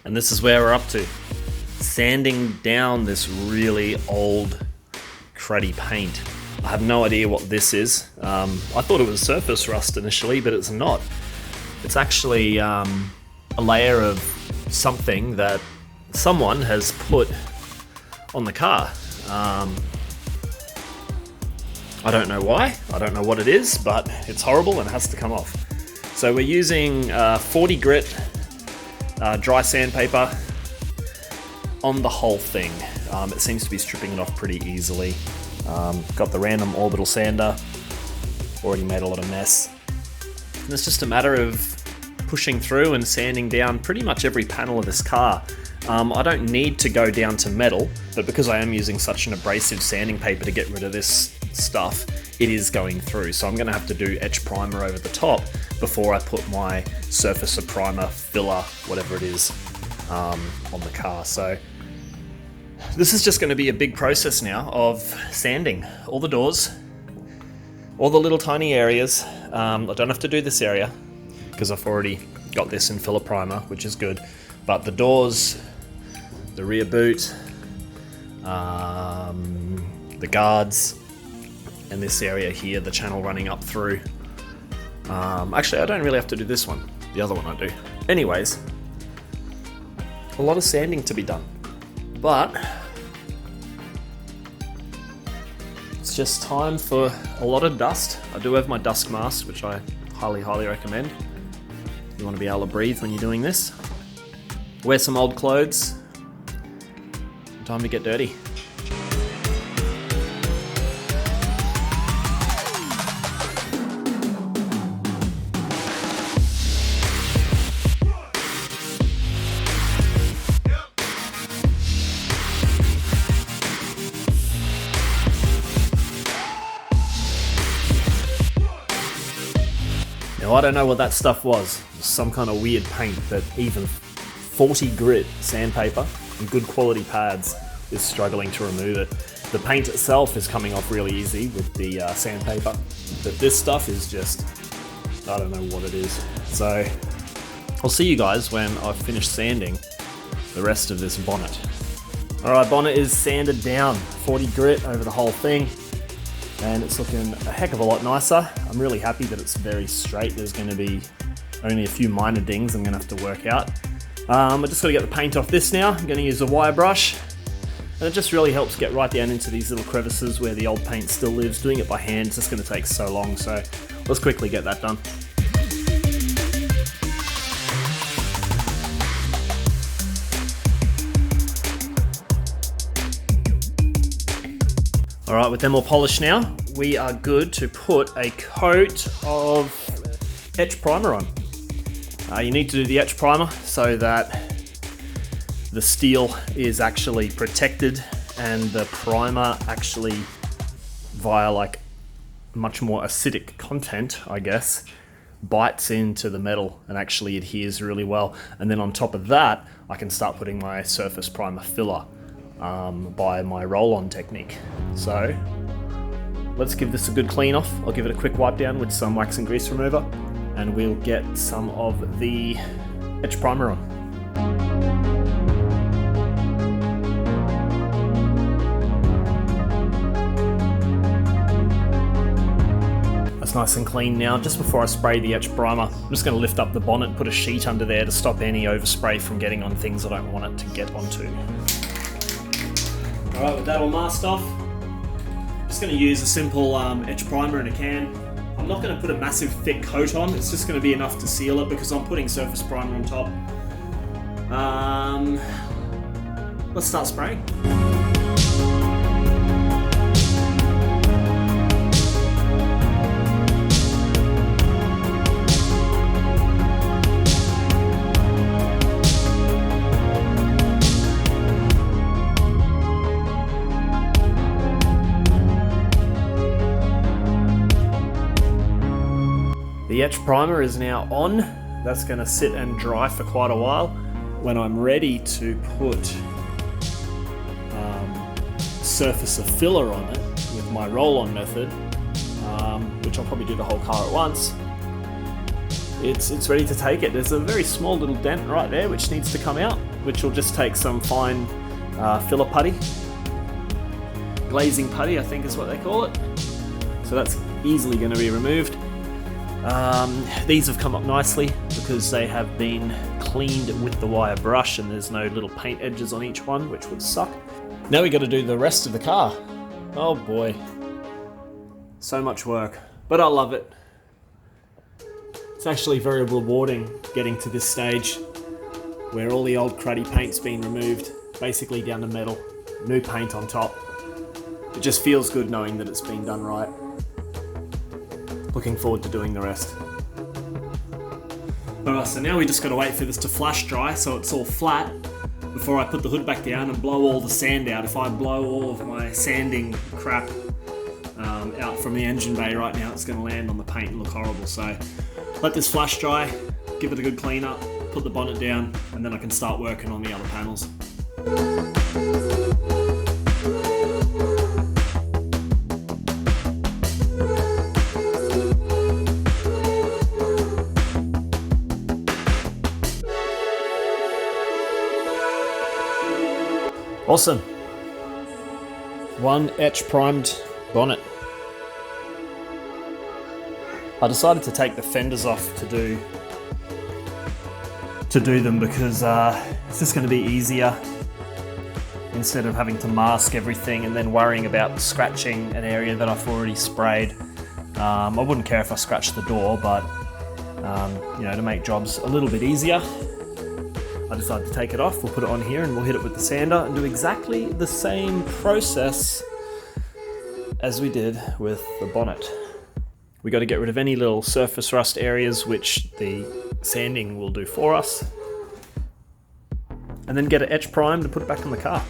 and this is where we're up to. Sanding down this really old cruddy paint. I have no idea what this is. I thought it was surface rust initially, but it's not. It's actually a layer of something that someone has put on the car. I don't know why, I don't know what it is, but it's horrible and it has to come off. So we're using 40 grit dry sandpaper on the whole thing. It seems to be stripping it off pretty easily. Got the random orbital sander, already made a lot of mess. And it's just a matter of pushing through and sanding down pretty much every panel of this car. I don't need to go down to metal, but because I am using such an abrasive sanding paper to get rid of this stuff, it is going through. So I'm going to have to do etch primer over the top before I put my surfacer primer, filler, whatever it is, on the car. So this is just going to be a big process now of sanding all the doors, all the little tiny areas. I don't have to do this area because I've already got this in filler primer, which is good. But the doors, the rear boot, the guards, and this area here, the channel running up through. Actually, I don't really have to do this one. The other one I do. Anyways, a lot of sanding to be done. But it's just time for a lot of dust. I do have my dust mask, which I highly recommend. You want to be able to breathe when you're doing this. Wear some old clothes. Time to get dirty. Now, I don't know what that stuff was. Some kind of weird paint, but even 40 grit sandpaper and good quality pads is struggling to remove it. The paint itself is coming off really easy with the sandpaper, but this stuff is just, I don't know what it is. So I'll see you guys when I've finished sanding the rest of this bonnet. Alright, bonnet is sanded down, 40 grit over the whole thing, and it's looking a heck of a lot nicer. I'm really happy that it's very straight. There's going to be only a few minor dings I'm going to have to work out. I just got to get the paint off this now. I'm going to use a wire brush, and it just really helps get right down into these little crevices where the old paint still lives. Doing it by hand is just going to take so long, so let's quickly get that done. Alright, with them all polished now, we are good to put a coat of etch primer on. You need to do the etch primer so that the steel is actually protected and the primer actually, via like much more acidic content, I guess, bites into the metal and actually adheres really well. And then on top of that, I can start putting my surface primer filler by my roll-on technique. So let's give this a good clean off. I'll give it a quick wipe down with some wax and grease remover, and we'll get some of the etch primer on. That's nice and clean now. Just before I spray the etch primer, I'm just going to lift up the bonnet, put a sheet under there to stop any overspray from getting on things I don't want it to get onto. Alright, with that all masked off, I'm just going to use a simple etch primer in a can. I'm not going to put a massive thick coat on, it's just going to be enough to seal it because I'm putting surface primer on top. Let's start spraying. The etch primer is now on. That's going to sit and dry for quite a while. When I'm ready to put surfacer filler on it with my roll-on method, which I'll probably do the whole car at once, it's ready to take it. There's a very small little dent right there which needs to come out, which will just take some fine filler putty. Glazing putty, I think is what they call it. So that's easily going to be removed. These have come up nicely because they have been cleaned with the wire brush and there's no little paint edges on each one, which would suck. Now we got to do the rest of the car. Oh boy. So much work, but I love it. It's actually very rewarding getting to this stage where all the old cruddy paint's been removed, basically down to metal, new paint on top. It just feels good knowing that it's been done right. Looking forward to doing the rest. Alright, so now we just got to wait for this to flash dry so it's all flat before I put the hood back down and blow all the sand out. If I blow all of my sanding crap out from the engine bay right now, it's going to land on the paint and look horrible. So let this flash dry, give it a good clean up, put the bonnet down, and then I can start working on the other panels. Awesome. One etch primed bonnet. I decided to take the fenders off to do them because it's just going to be easier instead of having to mask everything and then worrying about scratching an area that I've already sprayed. I wouldn't care if I scratched the door, but you know, to make jobs a little bit easier, I decided to take it off. We'll put it on here and we'll hit it with the sander and do exactly the same process as we did with the bonnet. We got to get rid of any little surface rust areas which the sanding will do for us, and then get it etch primed and put it back in the car.